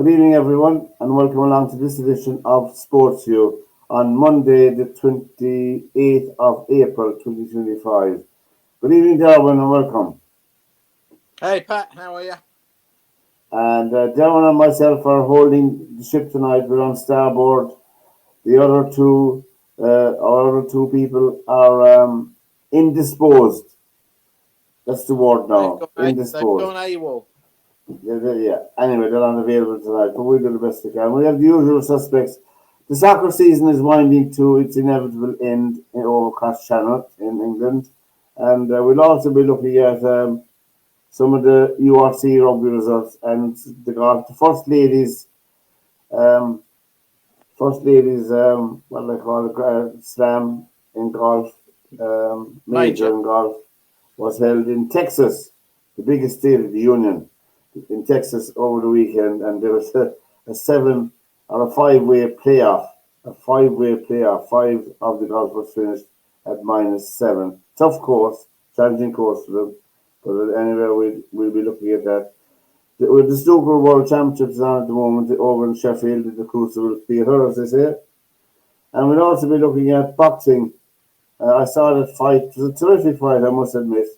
Good evening, everyone, and welcome along to this edition of SportsView on Monday, the 28th of April, 2025. Good evening, Derwynne, and welcome. Hey Pat, how are you? And Derwynne and myself are holding the ship tonight. We're on starboard. The other two, our other two people are indisposed. That's the word They've now. gone, they've Indisposed. gone AWOL. Yeah. Anyway, they're unavailable tonight, but we'll do the best we can. We have the usual suspects. The soccer season is winding to its inevitable end over across Channel in England, and we'll also be looking at some of the URC rugby results and the golf. The um, what do they call it, slam in golf, major Major. in golf, was held in Texas, the biggest state of the union in Texas over the weekend, and there was a seven or a five-way playoff. A five-way playoff. Five of the golfers finished at -7. Tough course, challenging course for them. But anyway, we'll be looking at that. With the Snooker World Championships on at the moment over in Sheffield in the Crucible Theatre, as they say. And we'll also be looking at boxing. I saw that fight. It was a terrific fight, I must admit.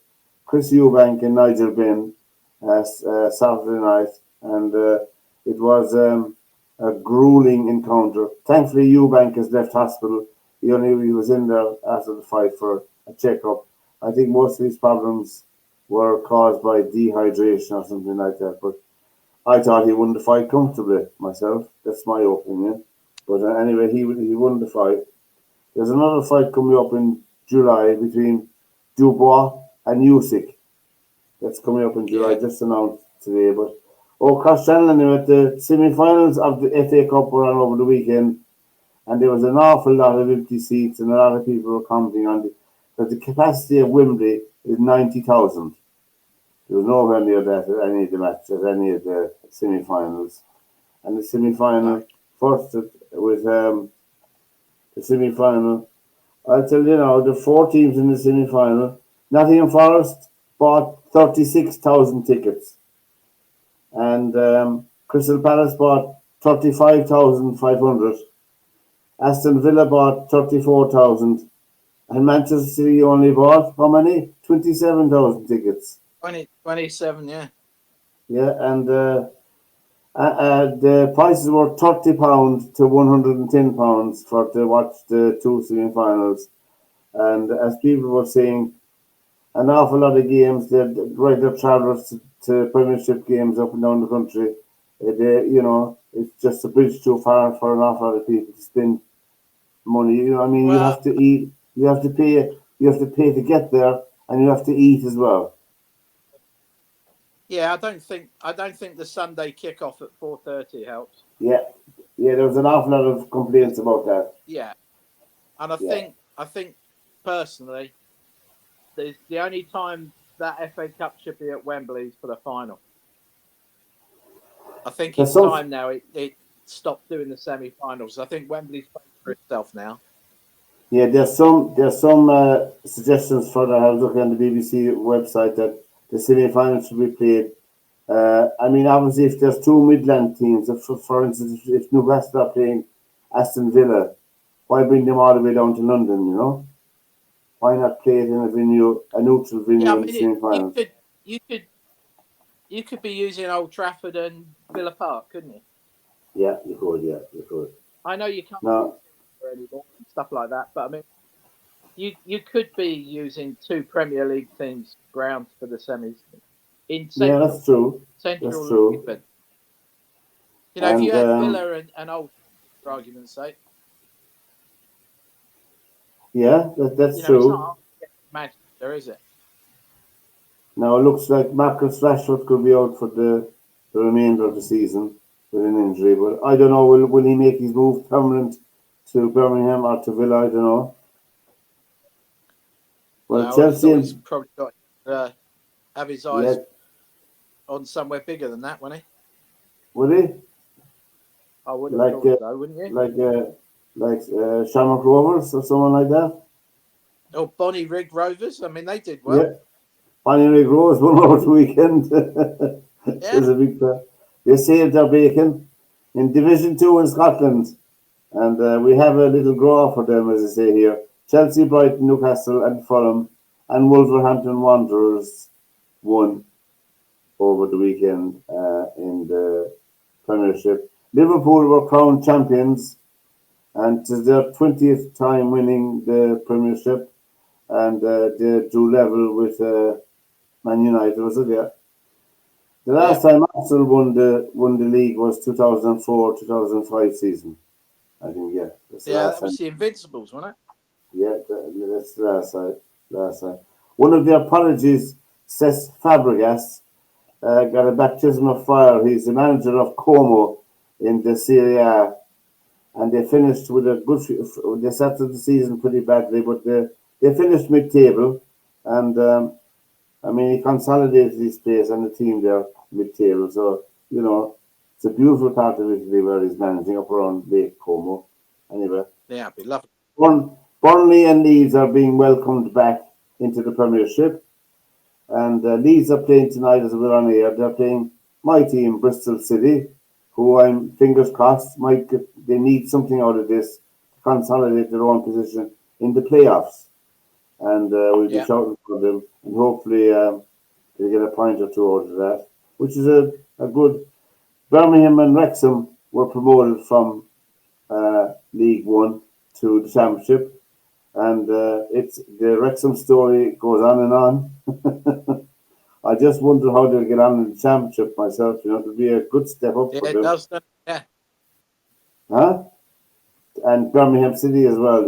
Chris Eubank and Nigel Benn Saturday night, and it was a grueling encounter. Thankfully, Eubank has left hospital. He was in there after the fight for a checkup. I think most of his problems were caused by dehydration or something like that. But I thought he won the fight comfortably myself. That's my opinion. But anyway, he won the fight. There's another fight coming up in July between Dubois and Usyk. That's coming up in July, Yeah. just announced today. But cross channel anyway, the semi-finals of the FA Cup were on over the weekend, and there was an awful lot of empty seats, and a lot of people were commenting on that the capacity of Wembley is 90,000. There was nowhere near that at any of the matches, any of the semi-finals. And the No. semi-final first with the semi-final. I'll tell you now, the four teams in the semi-final. Nottingham Forest bought 36,000 tickets, and Crystal Palace bought 35,500. Aston Villa bought 34,000, and Manchester City only bought how many? 27,000 tickets. 27, yeah. Yeah, and the prices were £30 to £110 for to watch the two semi-finals, and as people were saying, an awful lot of games. They're regular travellers to Premiership games up and down the country. It's just a bridge too far for an awful lot of people to spend money. You Well, have to eat, you have to pay to get there, and you have to eat as well. yeah, I don't think the Sunday kickoff at 4:30 helps. Yeah, there was an awful lot of complaints about that. Yeah. And I Yeah, think personally, the only time that FA Cup should be at Wembley is for the final. I think there's it's some. time now it stopped doing the semi-finals. I think Wembley's playing for itself now. Yeah, there's some suggestions for that. I was looking on the BBC website that the semi-final should be played. Obviously, if there's two Midland teams, for instance, if Newcastle are playing Aston Villa, why bring them all the way down to London? Why not play it in a neutral Yeah, venue I in the mean, you semi-final? could you could you could be using Old Trafford and Villa Park, couldn't you? Yeah, you could. Yeah, you could. I know you can't use Now, it anymore and stuff like that, but I mean, you could be using two Premier League teams' grounds for the semis in yeah, that's true. That's central true. London. If you And had Villa and Old, for argument's sake, yeah, that's it's true. not hard to get to Manchester, is it? Now it looks like Marcus Rashford could be out for the remainder of the season with an injury, but I don't know. Will he make his move permanent to Birmingham or to Villa? I don't know. No, Well, I would have Chelsea thought he's and probably got have his yeah, eyes on somewhere bigger than that, wouldn't he? would he I would have like thought so, wouldn't you? like Shamrock Rovers or someone like that? Or Bonnie Rig Rovers. I mean, they did well. Yeah, Pioneer Rose won over the weekend. Yeah. There's a big. They saved their bacon. in Division 2 in Scotland. And we have a little draw for them, as I say here. Chelsea, Brighton, Newcastle and Fulham and Wolverhampton Wanderers won over the weekend in the Premiership. Liverpool were crowned champions, and it is their 20th time winning the Premiership, and they drew level with Man United, was it? Yeah. The last time Arsenal won the league was 2004-2005 season. I think, yeah. That's the last that was time. The Invincibles, wasn't it? Yeah, that's the last time. One of the apologies, Cesc Fabregas, got a baptism of fire. He's the manager of Como in the Serie A, and they finished with a good. They started the season pretty badly, but they finished mid-table, and I mean he consolidated his place on the team there mid-table. So it's a beautiful part of Italy where he's managing up around Lake Como. Anyway, yeah, it'd be lovely. Burnley and Leeds are being welcomed back into the Premiership. And Leeds are playing tonight as we're on air. They're playing my team, Bristol City, who I'm fingers crossed they need something out of this to consolidate their own position in the playoffs. And we'll be shouting for them. And hopefully they get a point or two out of that, which is a good. Birmingham and Wrexham were promoted from League One to the Championship. And it's the Wrexham story goes on and on. I just wonder how they'll get on in the Championship myself. It'll be a good step up for them. It does. Yeah. Huh? And Birmingham City as well.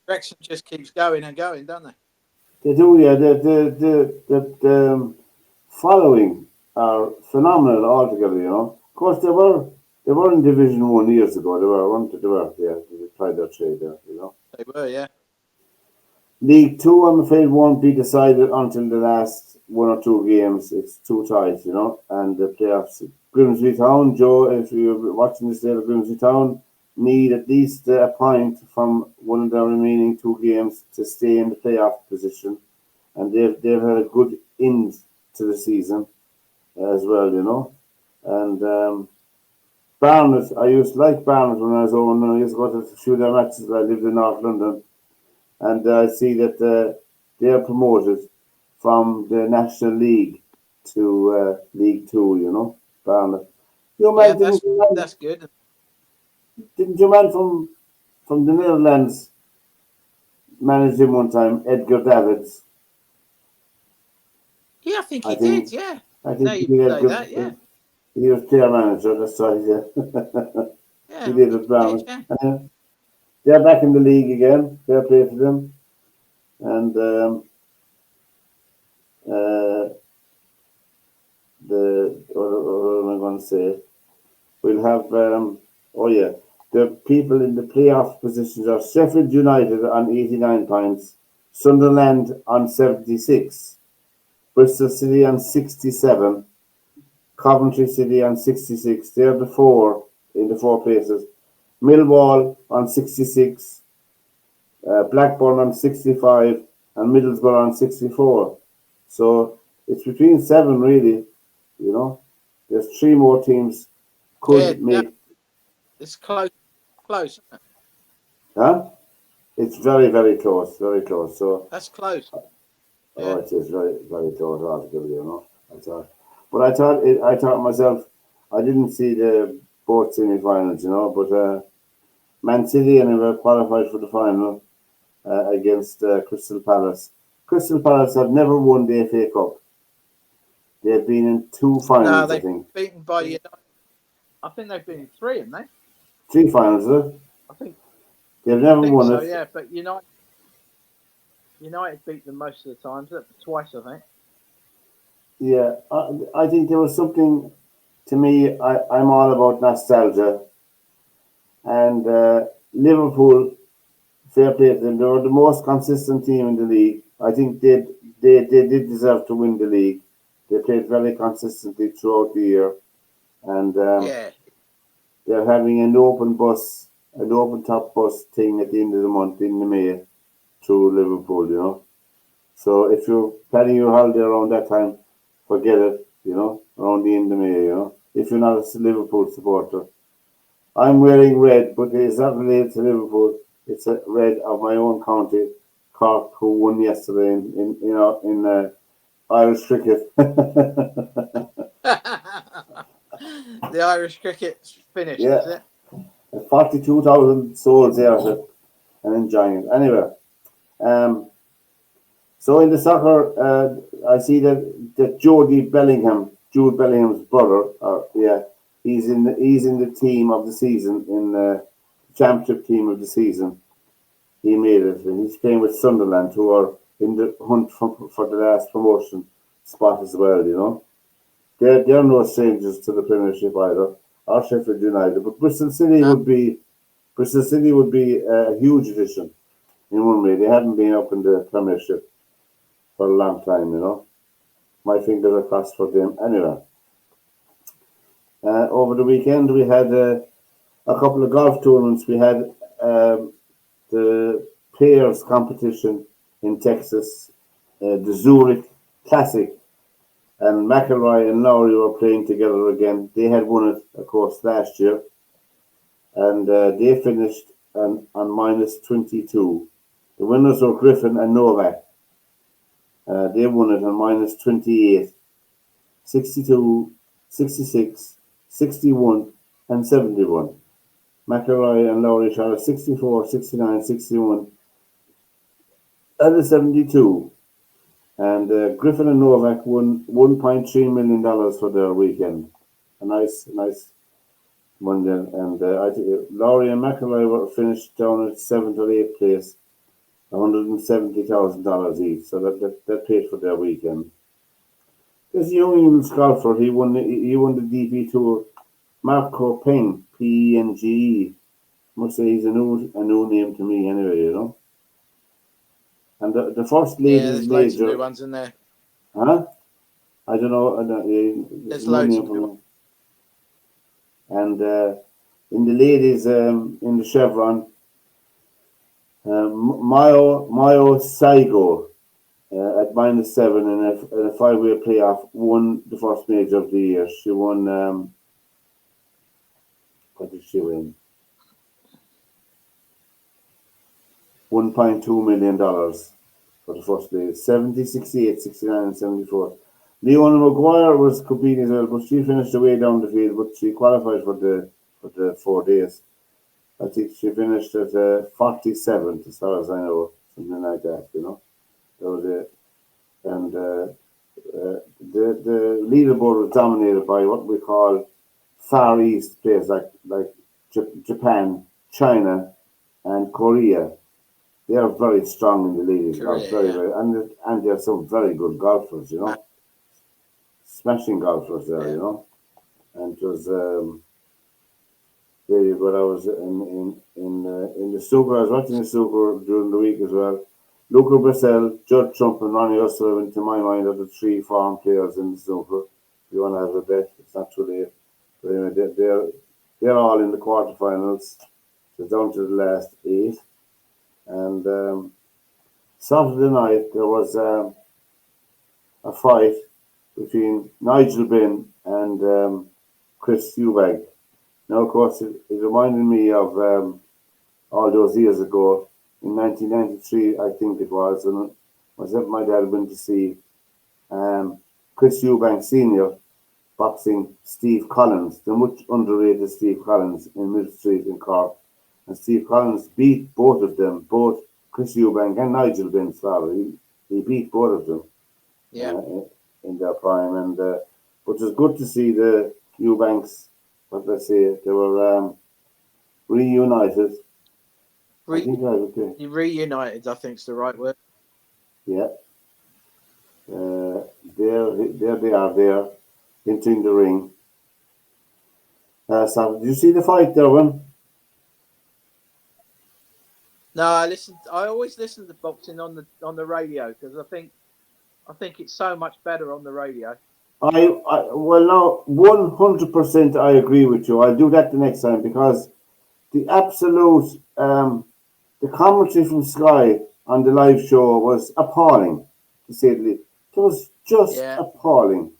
Wrexham just keeps going and going, don't they? They do, yeah. The following are phenomenal altogether. Of course, they were in Division 1 years ago. They tried their trade there, They were, yeah. League 2, I'm afraid, won't be decided until the last one or two games. It's too tight, and the playoffs. Grimsby Town, Joe, if you're watching this later, Grimsby Town need at least a point from one of the remaining two games to stay in the playoff position. And they've had a good end to the season as well, And Barnet, I used to like Barnet when I was over, and I used to go to a few of their matches. I lived in North London, and I see that they are promoted from the National League to League 2, Barnet. That's good. Didn't your man from the Netherlands manage him one time, Edgar Davids? Yeah, I think he did, yeah. I think he did that, yeah. He was player manager, that's right, yeah. He did with Brown. Yeah. They're back in the league again. Fair play for them. And what am I going to say? We'll have, the people in the playoff positions are Sheffield United on 89 points, Sunderland on 76, Bristol City on 67, Coventry City on 66. They're the four in the four places. Millwall on 66, Blackburn on 65, and Middlesbrough on 64. So it's between seven, really. There's three more teams could make. It's close. Huh? It's very, very close. Very close. So that's close. It is very, very close altogether. But I thought myself, I didn't see the both semi-finals, but Man City anyway qualified for the final against Crystal Palace. Crystal Palace have never won the FA Cup. They've been in two finals, I think. Beaten by United. I think they've been in three, haven't they? Three finals, is it? I think they've never won it. Yeah, but United beat them most of the times. Twice, I think. Yeah, I think there was something. To me, I'm all about nostalgia. And Liverpool, fair play to them. They were the most consistent team in the league. I think they did deserve to win the league. They played very consistently throughout the year. And they're having an open top bus thing at the end of the month in the May through Liverpool, So if you're planning your holiday around that time, forget it. around the end of May, if you're not a Liverpool supporter. I'm wearing red, but it's not related to Liverpool. It's a red of my own county, Cork, who won yesterday in Irish cricket. The Irish cricket's finished, Yeah, is it? 42,000 souls there and enjoying it. Anyway, um, so in the soccer, I see that Jude Bellingham's brother, he's in the team of the season in the championship team of the season. He made it, and he's playing with Sunderland, who are in the hunt for the last promotion spot as well. They're no strangers to the Premiership either, or Sheffield United. But Bristol City would be a huge addition in one way. They haven't been up in the Premiership for a long time. My fingers are crossed for them. Anyway, over the weekend we had a couple of golf tournaments. We had the Players competition in Texas, the Zurich Classic, and McIlroy and Lowry were playing together again. They had won it, of course, last year, and they finished on minus 22. The winners were Griffin and Novak. They won it on minus 28, 62, 66, 61, and 71. McIlroy and Lowry shot a 64, 69, 61, and a 72. And Griffin and Novak won $1.3 million for their weekend. A nice Monday. And I think Lowry and McIlroy were finished down at 7th or 8th place, $170,000 each. So that paid for their weekend. This young English golfer, he won the DP Tour. Marco Peng, Penge. Must say he's a new name to me anyway. And the first ladies there's major. Loads of new ones in there. Huh? I don't know. There's loads of new ones. And in the ladies, in the Chevron, Mayo Saigo at minus 7 in a 5-way playoff won the first major of the year. She won. What did she win? $1.2 million for the first day. 70, 68, 69, and 74. Leona Maguire was competing as well, but she finished away down the field, but she qualified for the 4 days. I think she finished at 47th, as far as I know, something like that. That was it. And the leaderboard was dominated by what we call Far East players like Japan, China, and Korea. They are very strong in the ladies. Very, and they're some very good golfers. Smashing golfers there. And it was very good. I was in the snooker. I was watching the snooker during the week as well. Luca Brissell, Judd Trump, and Ronnie O'Sullivan, to my mind, are the 3 foreign players in the snooker. If you want to have a bet, it's not too late. But anyway, they're all in the quarterfinals. So down to the last 8. And Saturday night there was a fight between Nigel Benn and Chris Eubank. Now, of course, it reminded me of all those years ago in 1993, I think it was, and myself and my dad went to see Chris Eubank Sr. boxing Steve Collins, the much underrated Steve Collins in Mill Street in Cork. And Steve Collins beat both of them, both Chris Eubank and Nigel Benn's father. He beat both of them in their prime. And but it was good to see the Eubanks, what they say, they were reunited. Reunited, I think is the right word. Yeah. There they are there, entering the ring. So, did you see the fight, Derwynne? No, I always listen to boxing on the radio because I think it's so much better on the radio. Well, now 100% I agree with you. I'll do that the next time because the absolute the commentary from Sky on the live show was appalling, to say the least. It was just appalling.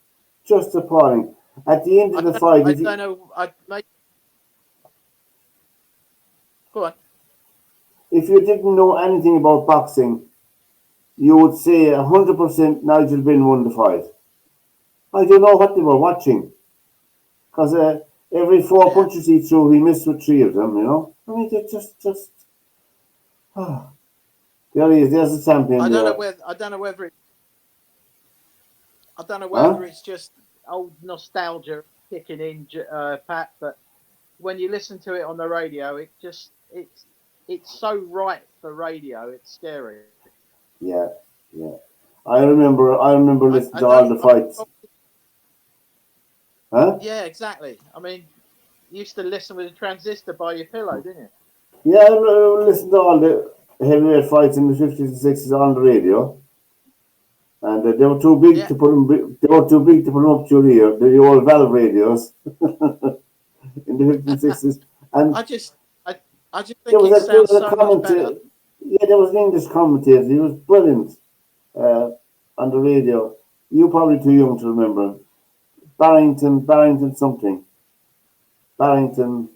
just appalling. At the end of the fight, I don't know. Go on. if you didn't know anything about boxing, you would say 100% Nigel Benn won the fight. I don't know what they were watching, because every four Yeah. punches he threw, he missed with three of them. I mean, they just. There he is. There's the champion I don't know there. whether I don't know whether it, I don't know Huh? whether it's just old nostalgia kicking in, Pat. But when you listen to it on the radio, it's so right for radio. It's scary. Yeah, yeah. I remember listening I to all don't. the fights. Huh? Yeah, exactly. I mean, you used to listen with a transistor by your pillow, didn't you? Yeah, I listened to all the heavyweight fights in the 50s and 60s on the radio, and they were too big Yeah. to put them. They were too big to put them up to your ear. The old valve radios in the 50s and 60s, and I just, I, I just there think was it a there sounds was a so much better. commentator. Yeah, there was an English commentator. He was brilliant uh, on the radio. You're probably too young to remember. Barrington something. Barrington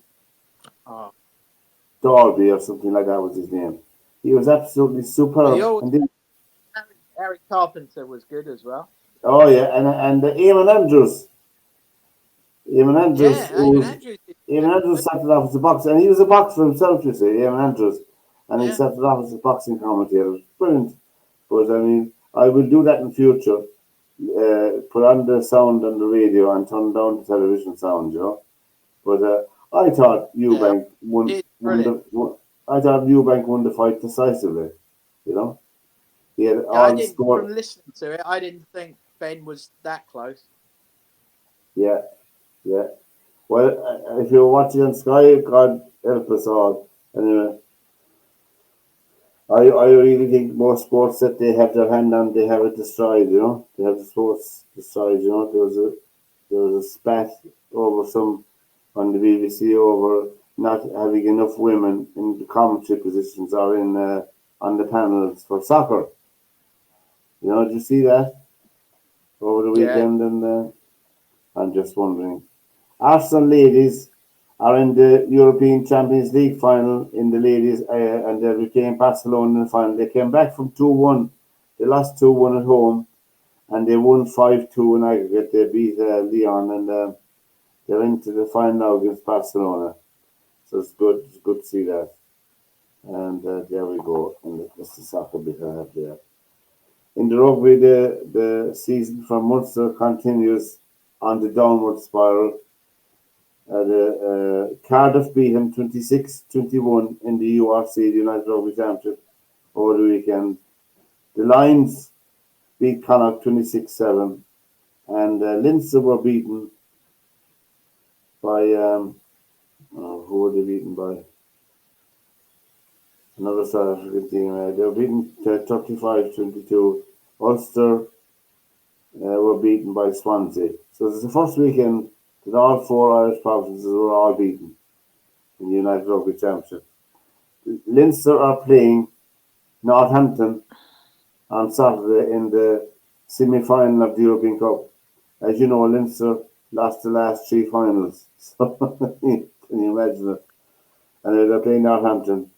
Oh, Darby or something like that was his name. He was absolutely he superb. always And then, Harry Carpenter was good as well. oh yeah, and Eamon Andrews. Eamon Andrews Yeah, Eamon was Andrews is good. Eamon Andrews started off as a boxer, and he was a boxer himself, you see, Eamon Andrews, and he Yeah, started off as a boxing commentator. Brilliant. But I mean, I will do that in future. Put on the sound on the radio and turn down the television sound. But I thought yeah, Eubank won it's won brilliant. the won, I thought Eubank won the fight decisively. You know, he had Yeah, I all the didn't. score. From listening to it, I didn't think Ben was that close. Yeah, yeah. Well, if you're watching on Sky, God help us all. Anyway, I really think most sports that they have their hand on, they have it destroyed. They have the sports destroyed. There was a spat over some on the BBC over not having enough women in the commentary positions or in on the panels for soccer. Did you see that over the Yeah, weekend? And I'm just wondering. Arsenal ladies are in the European Champions League final in the ladies, and they became Barcelona in the final. They came back from 2-1. They lost 2-1 at home, and they won 5-2 in aggregate. They beat Lyon, and they're into the final now against Barcelona. So it's good. It's good to see that. And there we go. And that's the soccer bit I have there. In the rugby, the season for Munster continues on the downward spiral. Cardiff beat him 26-21 in the URC, the United Rugby Championship, over the weekend. The Lions beat Connacht 26-7, and Leinster were beaten by, who were they beaten by? Another South African team. They were beaten 35-22. Ulster were beaten by Swansea. So this is the first weekend that all four Irish provinces were all beaten in the United Rugby Championship. Leinster are playing Northampton on Saturday in the semi-final of the European Cup. As you know, Leinster lost the last three finals. So can you imagine it? And they're playing Northampton,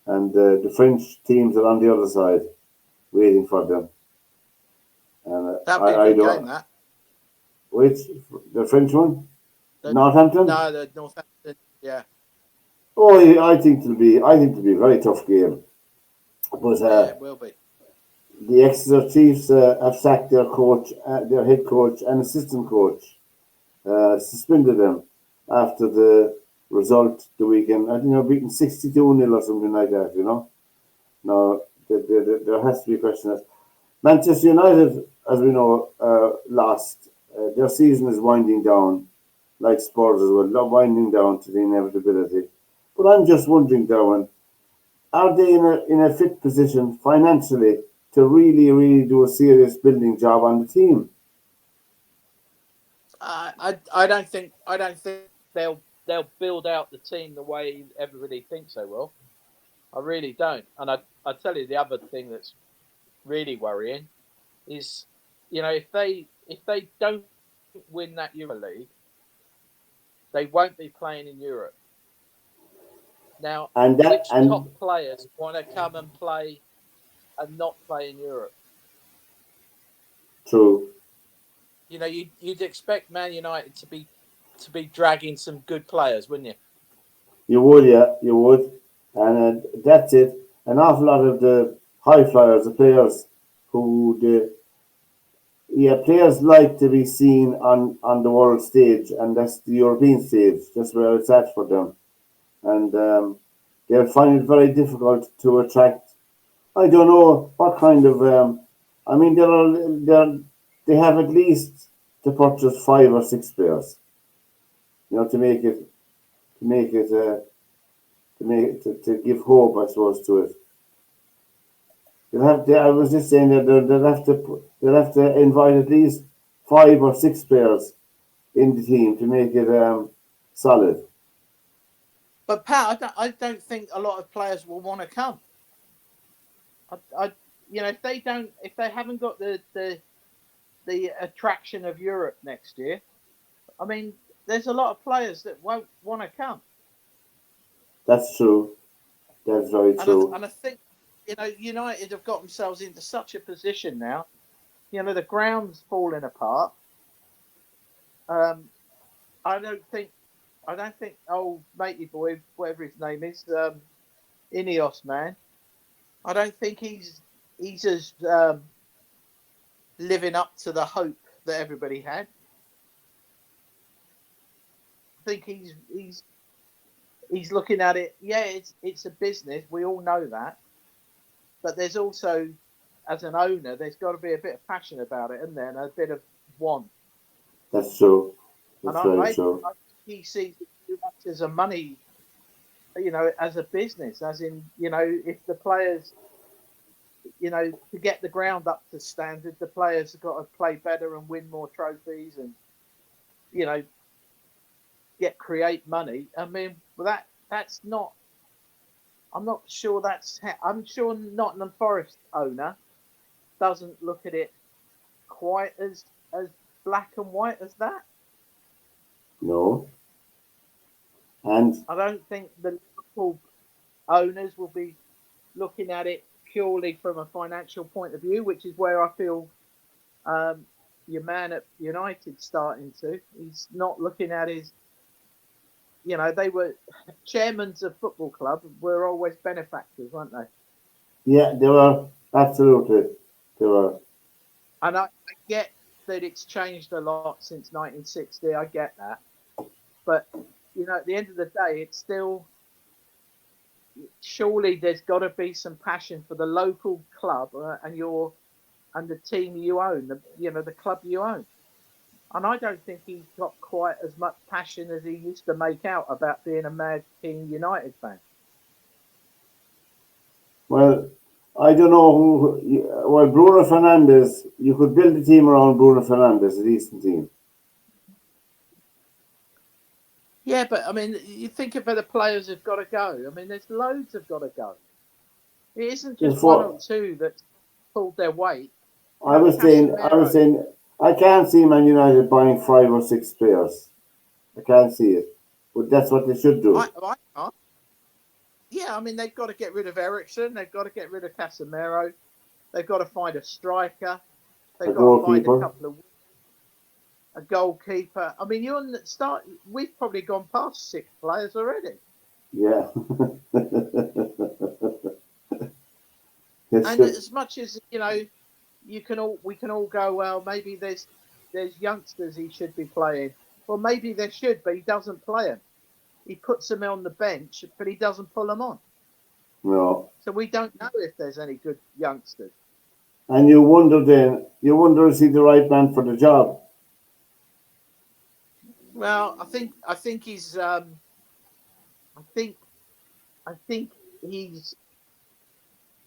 and the French teams are on the other side, waiting for them. And that'd be a I good don't. game. That Which the French one, the, Northampton. no, the Northampton. Yeah, Oh, yeah, I think it'll be a very tough game. But yeah, it will be. the Exeter Chiefs have sacked their coach, their head coach and assistant coach, suspended them after the result the weekend. I think they're beaten 62-0 or something like that. Now, there has to be a question. Manchester United, as we know, lost. Their season is winding down, like Spurs as well, winding down to the inevitability. But I'm just wondering, Derwynne, are they in a fit position financially to really, really do a serious building job on the team? I don't think they'll build out the team the way everybody thinks they will. I really don't. And I tell you the other thing that's really worrying is, if they don't win that Euro League, they won't be playing in Europe. Now, which top players want to come and play and not play in Europe? True. You know, you'd expect Man United to be dragging some good players, wouldn't you? You would, yeah, you would. And that's it. An awful lot of the high flyers, the players players like to be seen on the world stage, and that's the European stage. That's where it's at for them. And they'll find it very difficult to attract. I don't know what kind of. I mean, they have at least to purchase 5 or 6 players. You know, to make it to give hope, I suppose, to it. I was just saying that they'll have to invite at least 5 or 6 players in the team to make it solid. But Pat, I don't think a lot of players will want to come. If they haven't got the attraction of Europe next year, I mean, there's a lot of players that won't want to come. That's true. That's very true. And I think, United have got themselves into such a position now. You know, the ground's falling apart. I don't think old matey boy, whatever his name is, Ineos man, I don't think he's as living up to the hope that everybody had. I think he's looking at it. Yeah, it's a business. We all know that, but there's also, as an owner, there's got to be a bit of passion about it, and then a bit of want. That's true. That's very true. He sees it too much as a money, as a business, as in, if the players, to get the ground up to standard, the players have got to play better and win more trophies and, create money. I mean, that's not. I'm not sure I'm sure Nottingham Forest owner doesn't look at it quite as black and white as that. No. And I don't think the Liverpool owners will be looking at it purely from a financial point of view, which is where I feel your man at United starting to. He's not looking at his. They were chairmen of football club were always benefactors, weren't they? Yeah, they were. Absolutely. They were. And I get that it's changed a lot since 1960. I get that. But, at the end of the day, it's still, surely there's got to be some passion for the local club and the team you own, the club you own. And I don't think he's got quite as much passion as he used to make out about being a Mad King United fan. Well, I don't know who. Bruno Fernandes, you could build a team around Bruno Fernandes, a decent team. Yeah, but I mean, you think about the players who've got to go. I mean, there's loads have got to go. It isn't just one or two that pulled their weight. I was saying, I can't see Man United buying 5 or 6 players. I can't see it, but that's what they should do. I can't. Yeah, I mean, they've got to get rid of Ericsson. They've got to get rid of Casemiro. They've got to find a striker. They've got to find a couple of. A goalkeeper. I mean, we've probably gone past 6 players already. Yeah. And as much as we can all go, well, maybe there's youngsters he should be playing. Well, maybe there should, but he doesn't play them. He puts them on the bench, but he doesn't pull them on. No. So we don't know if there's any good youngsters. And you wonder is he the right man for the job? Well, I think he's. I think he's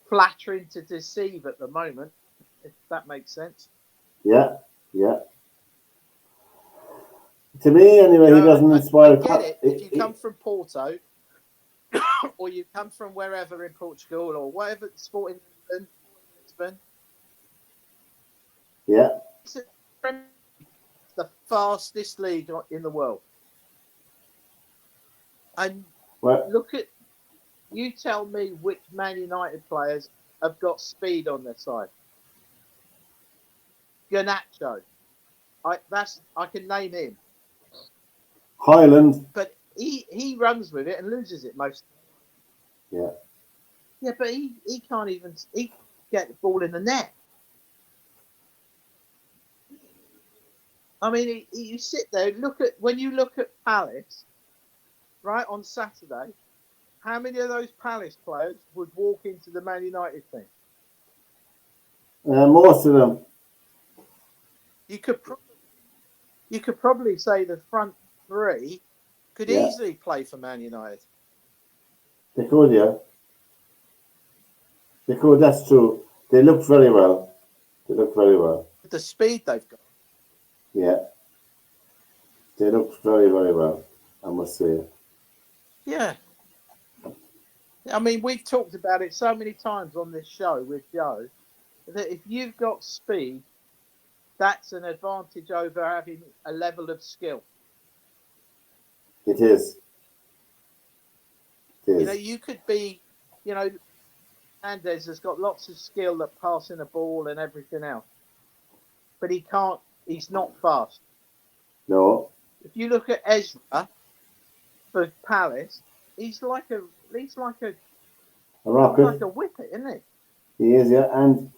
flattering to deceive at the moment, if that makes sense. Yeah. To me, anyway, he doesn't inspire. I get it. If you come from Porto, or you come from wherever in Portugal, or whatever Sporting Lisbon. Yeah. So the fastest league in the world. And look at, you tell me which Man United players have got speed on their side. Garnacho. I can name him. Highland. But he runs with it and loses it most. Yeah. Yeah, but he can't even get the ball in the net. I mean, you sit there, when you look at Palace, right, on Saturday, how many of those Palace players would walk into the Man United team? Most of them. You could probably say the front three could easily play for Man United. They could, yeah. They could, that's true. They look very well. The speed they've got. Yeah. They look very, very well, I must say. Yeah. I mean, we've talked about it so many times on this show with Joe, that if you've got speed, that's an advantage over having a level of skill. It is. You could be, Hernandez has got lots of skill at passing a ball and everything else, but he's not fast. No. If you look at Ezra for Palace, he's like a rocket. Like a whippet, isn't he? He is, yeah. And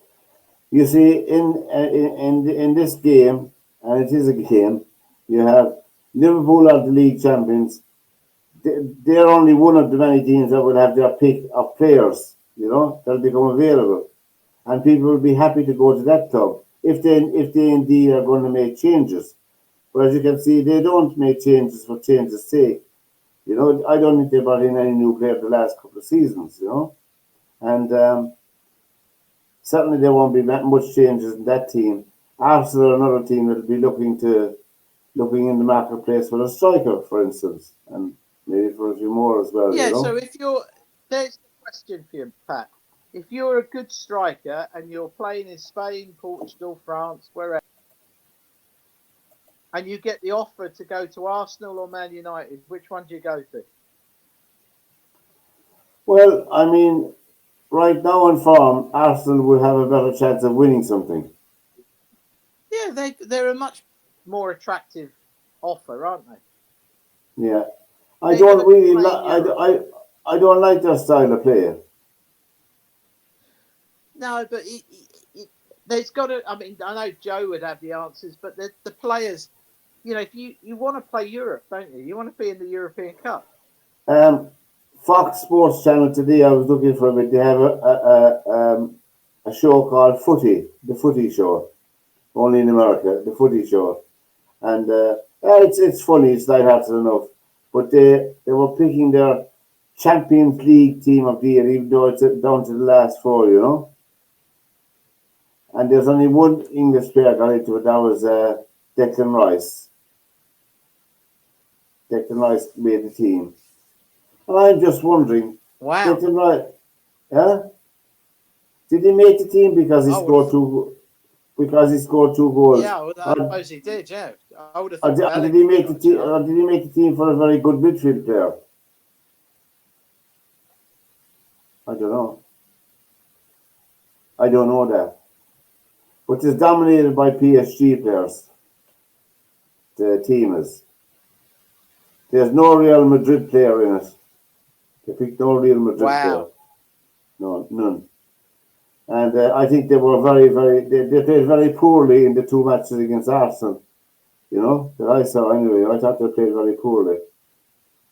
you see, in this game, and it is a game, you have Liverpool are the league champions. They're only one of the many teams that will have their pick of players, that'll become available, and people will be happy to go to that club if they indeed are going to make changes. But as you can see, they don't make changes for change's sake. I don't think they brought in any new player the last couple of seasons. And certainly there won't be much changes in that team. Arsenal are another team that will be looking in the marketplace for a striker, for instance, and maybe for a few more as well. Yeah, so there's the question for you, Pat. If you're a good striker and you're playing in Spain, Portugal, France, wherever, and you get the offer to go to Arsenal or Man United, which one do you go to? Well, I mean, right now in form, Arsenal will have a better chance of winning something. Yeah, they're a much more attractive offer, aren't they? Yeah, I don't really I don't like their style of play. No, but there's got to. I mean, I know Joe would have the answers, but the players, if you want to play Europe, don't you? You want to be in the European Cup. Fox Sports Channel today, I was looking for it. They have a show called Footy, the Footy Show, only in America, the Footy Show, and it's funny, it's lighthearted enough. But they were picking their Champions League team of the year, even though it's down to the last four, And there's only one English player got into it. That was Declan Rice. Declan Rice made the team. And I'm just wondering, wow, Declan Rice, did he make the team because he scored two? Because he scored 2 goals. Yeah, I suppose he did. Yeah, I would have thought. Did he make the team? Or did he make the team for a very good midfield player? I don't know. I don't know that. But it's dominated by PSG players. The team is. There's no Real Madrid player in it. They picked no Real Madrid player. No, none. And I think they were very, very. They played very poorly in the 2 matches against Arsenal. That I saw anyway. I thought they played very poorly.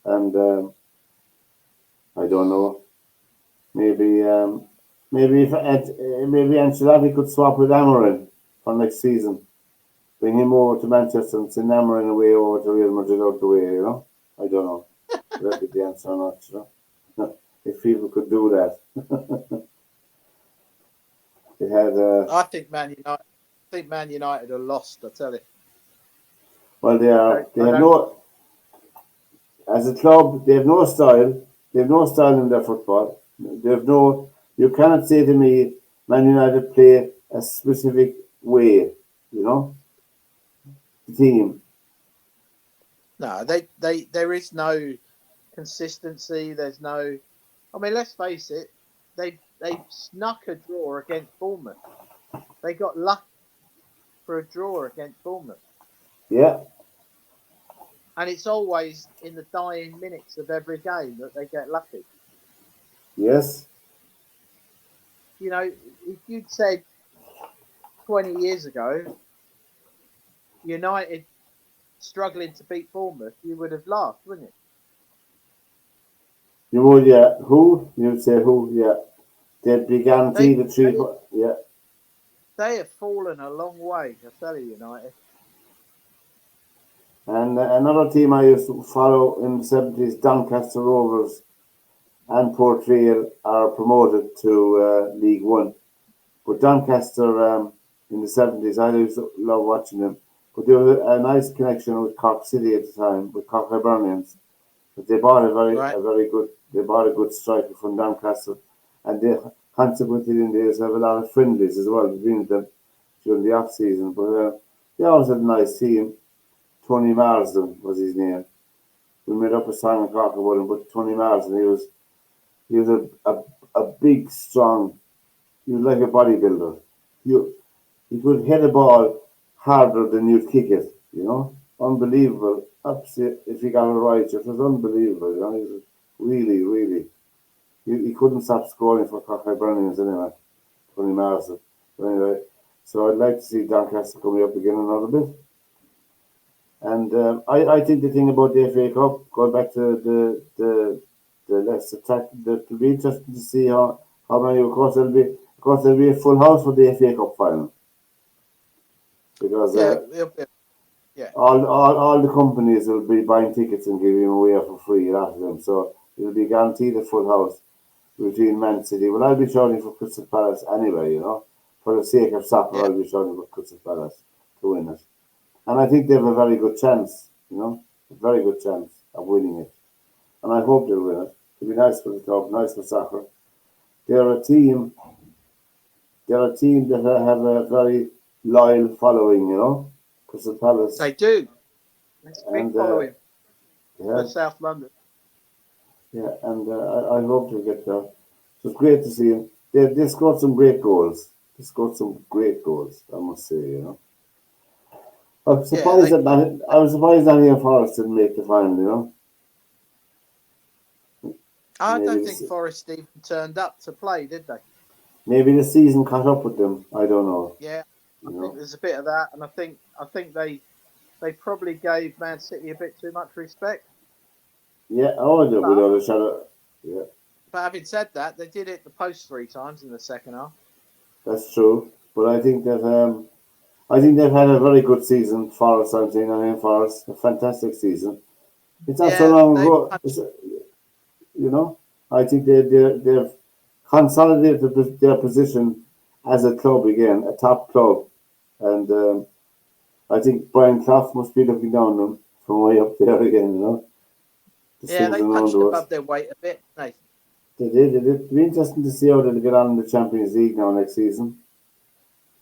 And I don't know. Maybe Ancelotti could swap with Amorim for next season. Bring him over to Manchester and send Amorim away over to Real Madrid out the way, I don't know. That'd be the answer or not, If people could do that. They had, I think Man United are lost, I tell you. Well, they are. They have no. As a club, they have no style. They have no style in their football. They have no. You cannot say to me, Man United play a specific way. The team. No, there is no consistency. There's no. I mean, let's face it. They snuck a draw against Bournemouth. They got lucky for a draw against Bournemouth. Yeah. And it's always in the dying minutes of every game that they get lucky. Yes. You know, if you'd said 20 years ago, United struggling to beat Bournemouth, you would have laughed, wouldn't you? You would, yeah. Who? You'd say who? Yeah. They'd be guaranteed a three. Yeah. They have fallen a long way, I tell you, United. And another team I used to follow in the 70s, Doncaster Rovers and Port Vale are promoted to League One. But Doncaster in the 70s, I used to love watching them. But there was a nice connection with Cork City at the time, with Cork Hibernians. But they bought they bought a good striker from Doncaster, and they consequently in days have a lot of friendlies as well between them during the off season. But they always had a nice team. Tony Marsden was his name. We made up a song and talk about him, but Tony Marsden, he was a big, strong. He was like a bodybuilder. He could hit a ball harder than you'd kick it. You know, unbelievable. If he got it right, it was unbelievable. You know, he was really, really. He couldn't stop scoring for Cork Hibernians anyway. Tony Marsden. But anyway, so I'd like to see Doncaster coming up again another bit. And I think the thing about the FA Cup, going back to the less attack, that will be interesting to see how many. Of course there'll be a full house for the FA Cup final because all the companies will be buying tickets and giving them away for free, a lot of them. So it'll be guaranteed a full house between Man City. Well, I'll be shouting for Crystal Palace anyway, you know, for the sake of soccer. Yeah. I'll be shouting for Crystal Palace to win it. And I think they have a very good chance, you know, a very good chance of winning it. And I hope they'll win it. It'll be nice for the club, nice for soccer. They're a team that have a very loyal following, you know, Crystal Palace. They do. It's a big following for South London. Yeah, and I hope they'll get there. So it's great to see them. They scored some great goals. They scored some great goals, I must say, you know. I'm surprised that Forest didn't make the final, you know. I don't think Forest even turned up to play, did they? Maybe the season caught up with them. I don't know. Yeah, I think there's a bit of that, and I think they probably gave Man City a bit too much respect. Yeah, without a shadow. Yeah. But having said that, they did hit the post 3 times in the second half. That's true, but I think they've had a very good season. Forest, I'm saying, Forest, a fantastic season. It's not so long ago. You know, I think they've consolidated their position as a club again, a top club, and I think Brian Clough must be looking down on them from way up there again. You know. They punched above their weight a bit. They did. It'll be interesting to see how they'll get on in the Champions League now next season.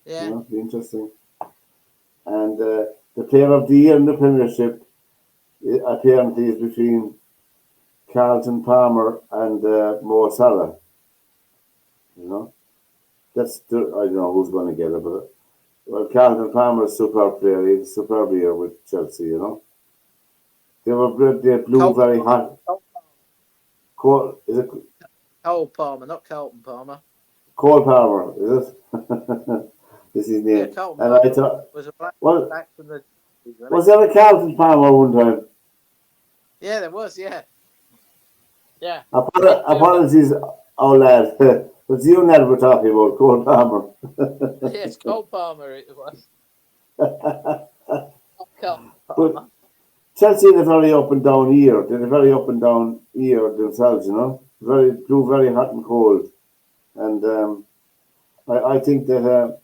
Yeah, it'll be interesting. And the player of the year in the Premiership apparently is between Carlton Palmer and Mo Salah. You know, I don't know who's going to get it, but Carlton Palmer is a superb player. He's a superb year with Chelsea. You know, they blew very hot. Cole Palmer, not Carlton Palmer. Cole Palmer, is it? This is his name. Yeah, Carlton Palmer I thought was a back from the. Was there a Carlton Palmer one time? Yeah, there was. Yeah. Yeah. Apologies, lad. It's you and Ned we're talking about, Cole Palmer. Yes, Cole Palmer it was. Carlton Palmer. But Chelsea had a very up and down year. They had a very up and down year themselves, you know. Blew very hot and cold. And I think that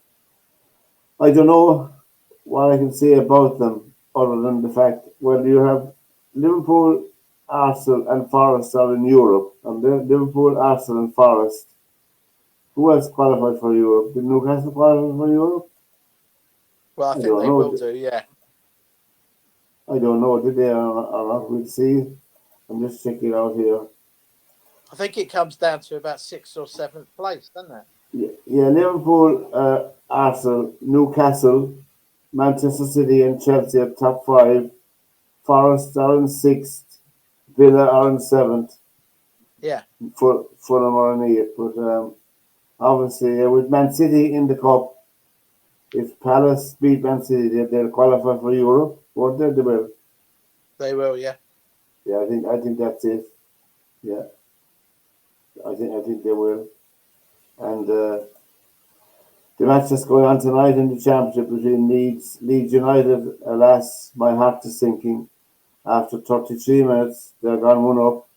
I don't know what I can say about them other than the fact, well, you have Liverpool, Arsenal and Forest are in Europe, and then Liverpool, Arsenal and Forest. Who else qualified for Europe? Did Newcastle qualify for Europe? Well, I think they will do, yeah. I don't know, did they or not? We'll see. I'm just checking it out here. I think it comes down to about sixth or seventh place, doesn't it? Yeah, Liverpool, Arsenal, Newcastle, Manchester City, and Chelsea are top five. Forest are in sixth. Villa are in seventh. Yeah. Fulham are in eighth. But obviously, with Man City in the cup, if Palace beat Man City, they'll qualify for Europe. Won't they? They will. They will, yeah. Yeah, I think that's it. Yeah, I think they will. And the match that's going on tonight in the championship between Leeds United, alas, my heart is sinking. After 33 minutes, they're gone one up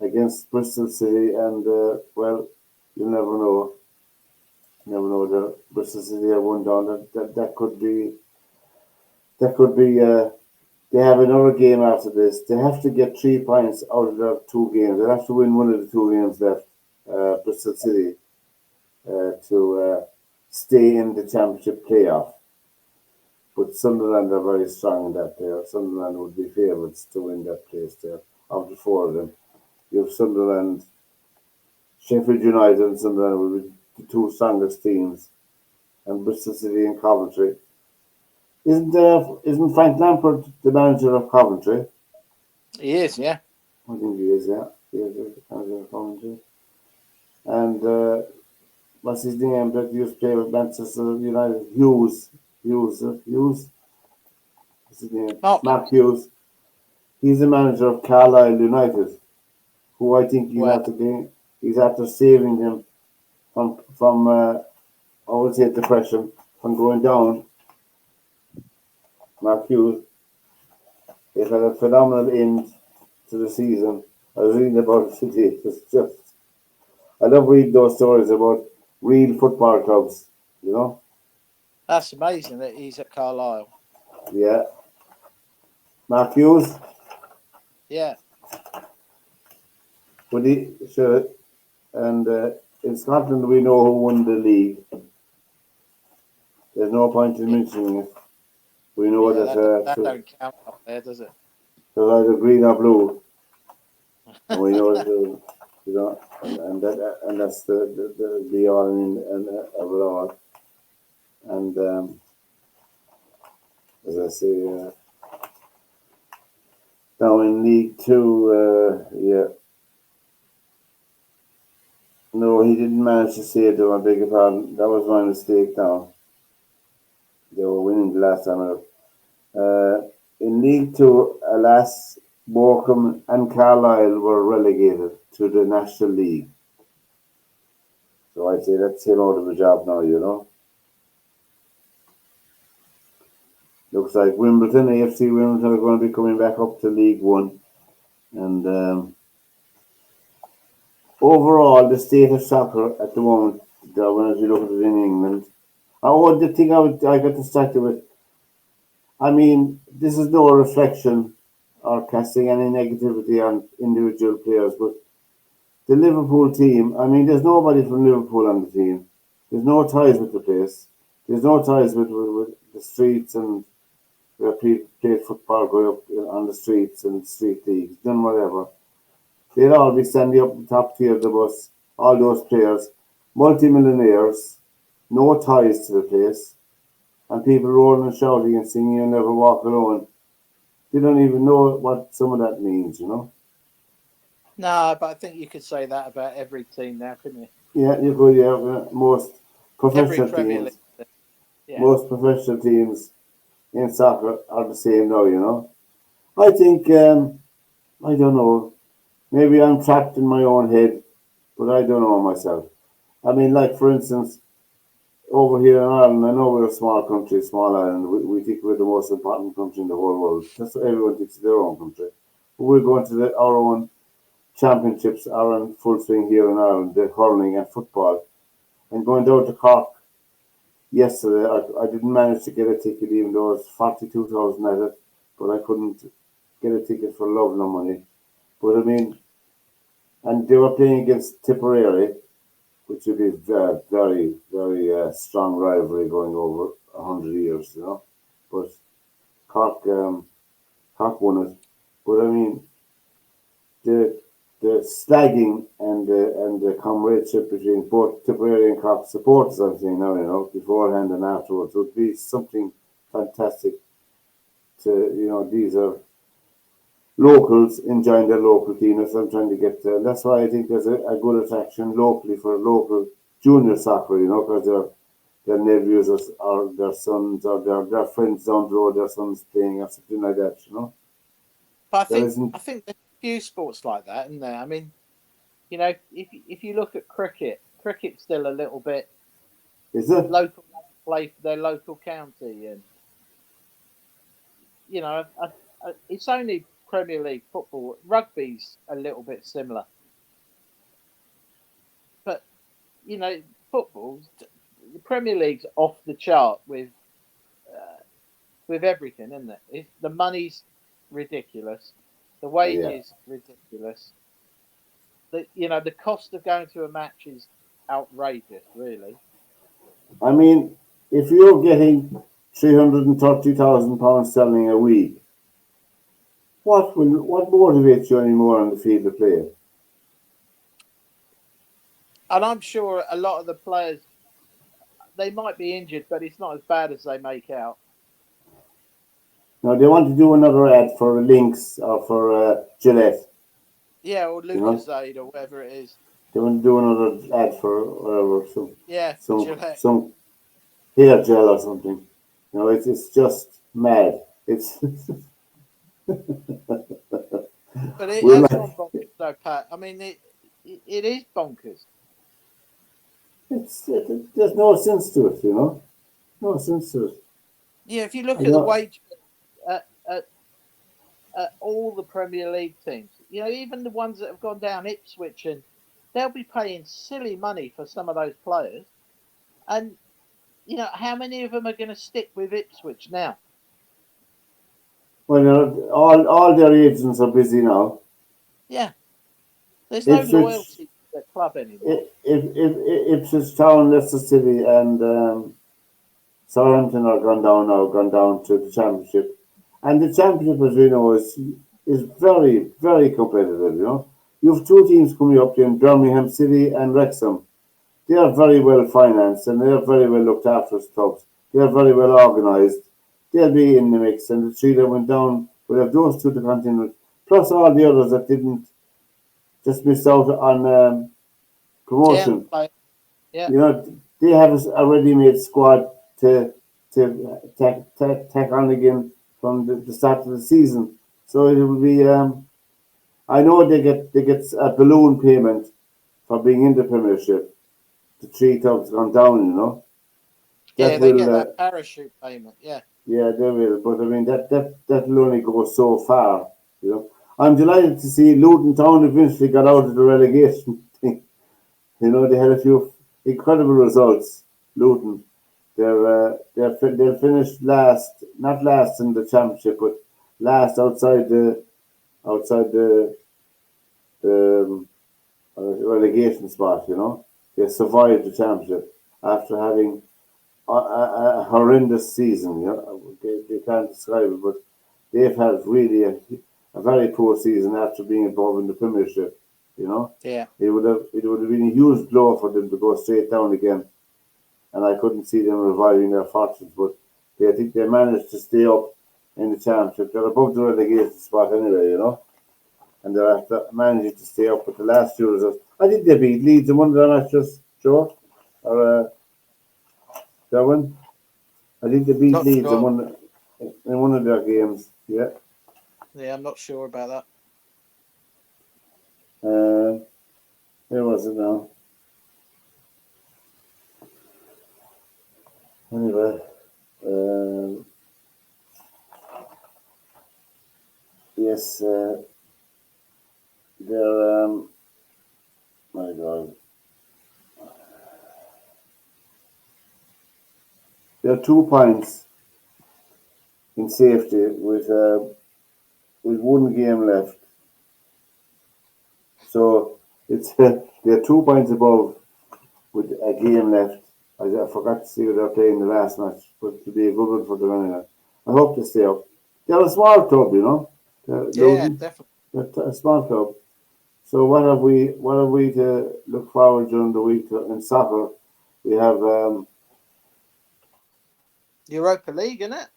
against Bristol City, and well, you never know. Never know. The Bristol City have one down. That could be. That could be. They have another game after this. They have to get 3 points out of their two games. They have to win one of the two games left. Bristol City to stay in the championship playoff. But Sunderland are very strong in that there. Sunderland would be favourites to win that place there. Of the four of them, you have Sunderland, Sheffield United, and Sunderland will be the two strongest teams, and Bristol City and Coventry. Isn't Frank Lampard the manager of Coventry? He is, yeah. I think he is. Yeah, he is the manager of Coventry. And what's his name that used to play with Manchester United? Hughes. What's his name? Mark Hughes. He's the manager of Carlisle United, who I think he's after saving them from I would say depression, from going down. Mark Hughes, they've had a phenomenal end to the season. I was reading about it today. It's just, I love reading those stories about real football clubs, you know? That's amazing that he's at Carlisle. Yeah. Mark Hughes? Yeah. Would he, sure. And in Scotland, we know who won the league. There's no point in mentioning it. We know that don't count up there, does it? Because either green or blue. And we know that, you know, and that's the be all and of it all. And as I say, now in League Two, yeah. No, he didn't manage to say it, though. I beg your pardon. That was my mistake now. They were winning the last time out. In League Two, alas, Morecambe and Carlisle were relegated to the National League. So I'd say that's him out of the job now, you know. Looks like Wimbledon, AFC Wimbledon, are going to be coming back up to League One. And overall, the state of soccer at the moment, as you look at it in England, the thing I got distracted with, I mean, this is no reflection or casting any negativity on individual players, but the Liverpool team, I mean, there's nobody from Liverpool on the team. There's no ties with the place. There's no ties with the streets and where people play football, go up on the streets and street leagues, done whatever. They'd all be standing up the top tier of the bus, all those players, multimillionaires, no ties to the place, and people rolling and shouting and singing "You Never Walk Alone." They don't even know what some of that means, you know. No, but I think you could say that about every team now, couldn't you? Yeah, you could. Yeah, most professional teams, most professional teams in soccer are the same now, you know. I think I don't know. Maybe I'm trapped in my own head, but I don't know myself. I mean, like for instance, over here in Ireland, I know we're a small country, small island. We think we're the most important country in the whole world. That's what everyone thinks of their own country. But we're going to our own championships are in full swing here in Ireland, the hurling and football. And going down to Cork yesterday, I didn't manage to get a ticket, even though it was 42,000 at it, but I couldn't get a ticket for love nor money. But I mean, and they were playing against Tipperary, which would be very, very strong rivalry going over 100 years, you know. But Cork won it. But I mean, the the slagging and the comradeship between both Tipperary and Cork supporters, I'm saying now, beforehand and afterwards, would be something fantastic. To these are locals enjoying their local team. That's what I'm trying to get to. That's why I think there's a good attraction locally for local junior soccer. Because their nephews or their sons or their friends down the road, their sons playing or something like that. But There isn't. I think there's a few sports like that, isn't there? I mean, if you look at cricket's still a little bit Is it? local play for their local county, and it's only Premier League football. Rugby's a little bit similar, but football, the Premier League's off the chart with everything, isn't it? The money's ridiculous, the Yeah. wages ridiculous. The cost of going to a match is outrageous, really. I mean, if you're getting £330,000 selling a week, what motivates you anymore on the field to play? And I'm sure a lot of the players, they might be injured, but it's not as bad as they make out. Now they want to do another ad for Lynx or for Gillette. Yeah, or Lucasade or whatever it is. They want to do another ad for whatever, For Gillette. some hair gel or something. It's just mad. It's But it we're has like gone bonkers, though, Pat. I mean, it is bonkers. there's no sense to it, no sense to it. Yeah, if you look I at the don't. wage at all the Premier League teams, even the ones that have gone down, Ipswich, and they'll be paying silly money for some of those players. And how many of them are going to stick with Ipswich now? Well, all their agents are busy now. Yeah, there's no Ipswich, loyalty to the club anymore. Ipswich Town, Leicester City, and Southampton are gone down to the championship, and the championship, as we know, is very, very competitive. You have two teams coming up in Birmingham City and Wrexham. They are very well financed and they are very well looked after as clubs. They are very well organised. They'll be in the mix, and the three that went down will have those two to continue, plus all the others that didn't just miss out on promotion. Yeah, They have a ready-made squad to tack on again from the start of the season. So it will be. I know they get a balloon payment for being in the Premiership. The three clubs gone down. That they will. get that parachute payment. Yeah, Yeah, they will. But I mean that will only go so far. I'm delighted to see Luton Town eventually got out of the relegation thing. They had a few incredible results. Luton, they're finished last, not last in the championship, but last outside the relegation spot. They survived the championship after having a horrendous season. They can't describe it, but they've had really a very poor season after being involved in the Premiership. yeah. It would have been a huge blow for them to go straight down again, and I couldn't see them reviving their fortunes. But I think they managed to stay up in the championship. They're above the relegation spot anyway, and they're after managing to stay up with the last few results. I think they beat Leeds in one of their matches, Joe, or Derwynne. I think they beat Not Leeds sure. in one of their games. Yeah. Yeah, I'm not sure about that. Where was it now? Anyway, yes, they're my God, they're 2 points in safety with one game left. So it's they're 2 points above with a game left. I forgot to see who they're playing the last match, but it'll be a good one for them anyway. I hope they stay up. they're a small club, you know. Yeah, Luton, definitely. they're a small club. So what have we to look forward during the week in soccer? We have Europa League, isn't it?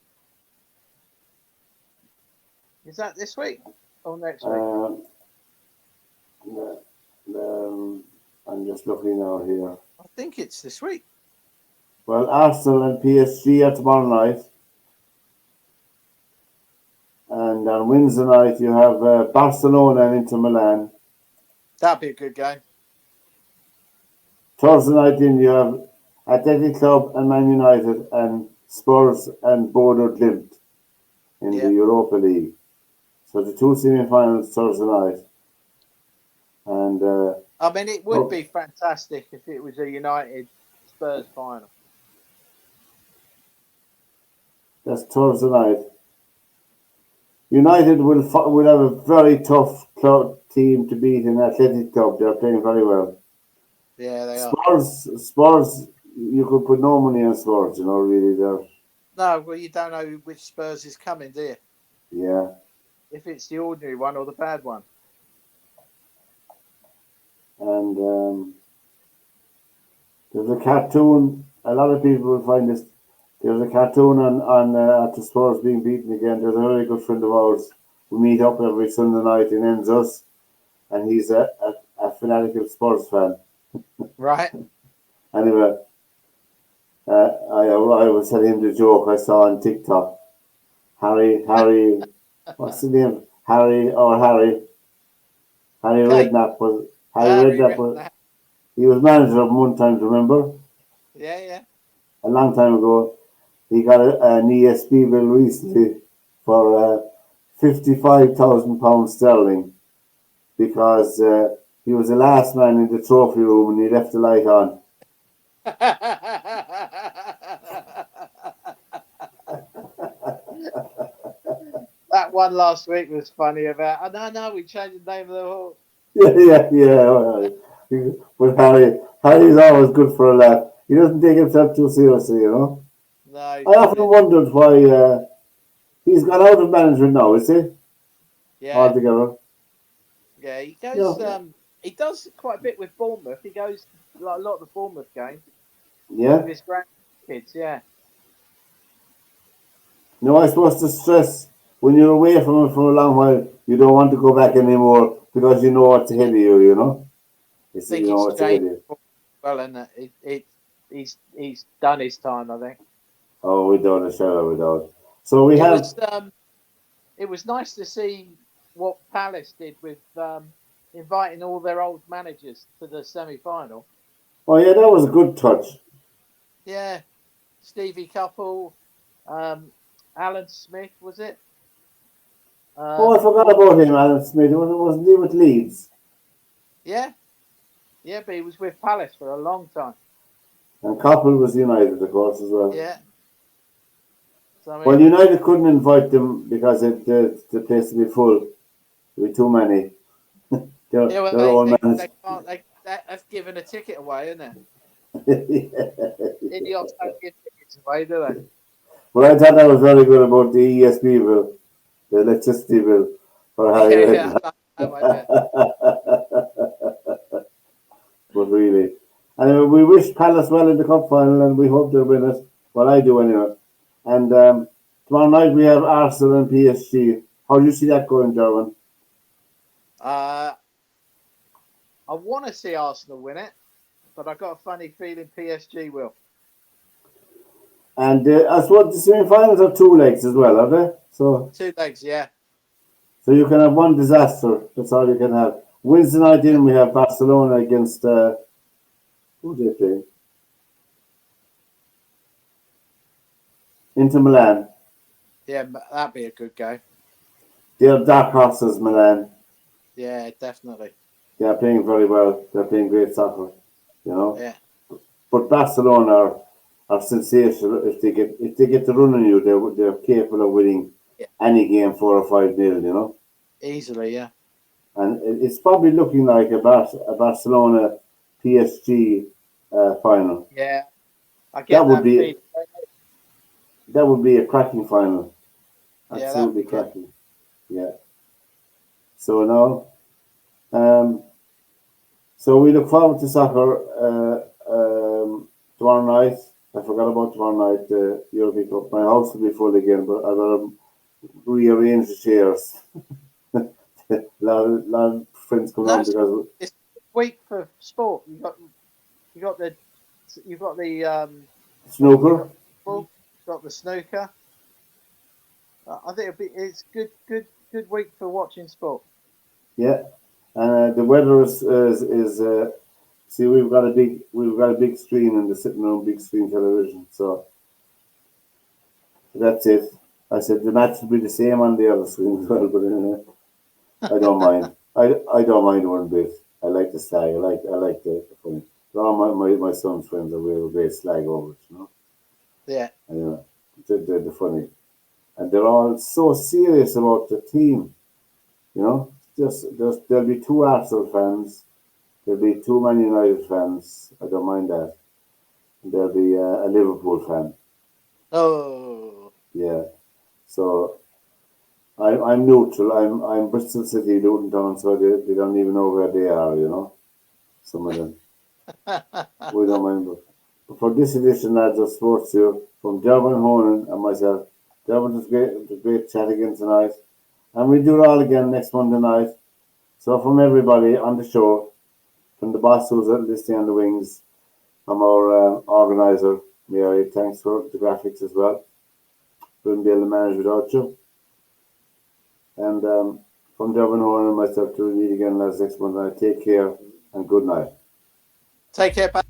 Is that this week or next week? um, I'm just looking now here. I think it's this week. Well, Arsenal and PSG are tomorrow night, and on Wednesday night you have Barcelona and Inter Milan. That'd be a good game. Thursday night then you have Athletic Club and Man United and Spurs and Bodo Glimt in the Yeah. Europa League. So the two semi-finals Thursday night, and I mean, it would be fantastic if it was a United Spurs final. that's Thursday night. United will have a very tough team to beat in Athletic Club. They're playing very well. Yeah, they are. Spurs, you could put no money on Spurs. You know, really, they're No, well, you don't know which Spurs is coming, do you? yeah. If it's the ordinary one or the bad one. And there's a cartoon. A lot of people will find this. There's a cartoon on at the Spurs being beaten again. There's a very good friend of ours. We meet up every Sunday night in Enzo's, and he's a fanatical Spurs fan. Right. Anyway, I was telling him the joke I saw on TikTok. Harry, what's his name? Harry Redknapp was Harry Redknapp was. He was manager of them one time. Remember? Yeah. A long time ago. He got an ESB bill recently for £55,000 sterling because he was the last man in the trophy room and he left the light on. That one last week was funny about. Oh, no, we changed the name of the hall. Yeah. But Harry's always good for a laugh. He doesn't take himself too seriously, you know. No, I often wondered why he's gone out of management now, is he? Yeah. Altogether. Yeah, he goes. He does quite a bit with Bournemouth. He goes like a lot of the Bournemouth games. Yeah. With his grandkids. Yeah. No, I suppose to stress when you're away from it for a long while, you don't want to go back anymore because you know what's ahead of you. You know. I think it's changed well, and he's done his time. I think. Oh, without a shadow of a doubt. So we have. It was nice to see what Palace did with inviting all their old managers to the semi-final. Oh yeah, that was a good touch. Yeah, Stevie Couple, Alan Smith, was it? I forgot about him, Alan Smith. Wasn't he with Leeds? Yeah, but he was with Palace for a long time. And Coppell was United, of course, as well. Yeah. So, well, United couldn't invite them because the place would be full. There'd be too many. they're all managed. That's giving a ticket away, isn't it? Idiots don't give tickets away, do they? Well, I thought that was very good about the ESB bill, the electricity bill for Harry. Yeah. But really. Anyway, we wish Palace well in the cup final and we hope they'll win it. Well, I do anyway. And tomorrow night we have Arsenal and PSG. How do you see that going, Derwynne? I want to see Arsenal win it, but I've got a funny feeling PSG will. And I suppose the semi-finals are 2 legs as well, are they? So 2 legs, yeah. So you can have one disaster. That's all you can have. Wednesday night in we have Barcelona against who do they play? Inter Milan. Yeah, that'd be a good game. They're dark horses, Milan. Yeah, definitely. They're playing very well. They're playing great soccer, you know. Yeah. But Barcelona are sensational. If they get the run on you, they're capable of winning any game 4 or 5-0, you know. Easily, yeah. And it's probably looking like a Barcelona PSG final. Yeah, I get that would be a cracking final. Yeah, that'd be Absolutely great. capital. Yeah. So now, um, so we look forward to soccer tomorrow night. I forgot about tomorrow night, the European Cup. My house will be full again, but I gotta rearrange the chairs. Lot of friends come No, on because it's a week for sport. You got the you've got the you snooker. got football, you've got the snooker. I think it's good week for watching sport. Yeah, and the weather is see we've got a big screen in the sitting room, big screen television. So that's it. I said the match will be the same on the other screen as well, but I don't mind. I don't mind one bit. I like the slag. I like the fun. All my son's friends are real great slag over it, you know. Yeah. And, they're funny, and they're all so serious about the team. You know, just there'll be two Arsenal fans. There'll be two Man United fans. I don't mind that. And there'll be a Liverpool fan. Oh, Yeah. So I'm neutral. I'm Bristol City, Luton Town, so they don't even know where they are. You know, some of them. We don't mind. But for this edition, lads of SportsView, from Derwynne Honan and myself, Derwynne, it was great chat again tonight. And we'll do it all again next Monday night. So from everybody on the show, from the boss who's listening on the wings, from our organizer, Mary, thanks for the graphics as well. Wouldn't be able to manage without you. And from Derwynne Horan and myself to meet again last next month. Take care and good night. take care, Pat.